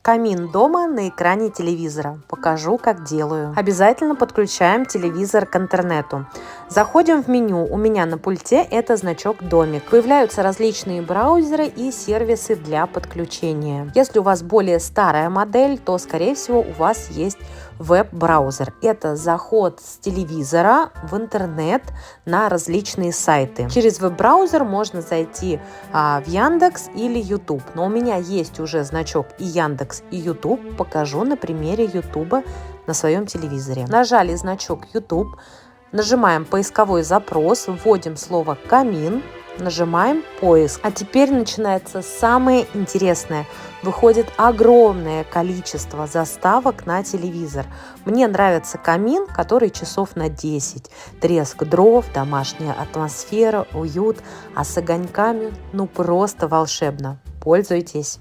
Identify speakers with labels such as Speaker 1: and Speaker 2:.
Speaker 1: Камин дома на экране телевизора. Покажу, как делаю. Обязательно подключаем телевизор к интернету. Заходим в меню. У меня на пульте это значок «Домик». Появляются различные браузеры и сервисы для подключения. Если у вас более старая модель, то, скорее всего, у вас есть веб-браузер. Это заход с телевизора в интернет на различные сайты. Через веб-браузер можно зайти в Яндекс или YouTube. Но у меня есть уже значок и Яндекс, и YouTube. Покажу на примере YouTube на своем телевизоре. Нажали значок YouTube, нажимаем поисковой запрос, вводим слово «камин», нажимаем «Поиск». А теперь начинается самое интересное. Выходит огромное количество заставок на телевизор. Мне нравится камин, который часов на 10. Треск дров, домашняя атмосфера, уют. А с огоньками просто волшебно. Пользуйтесь!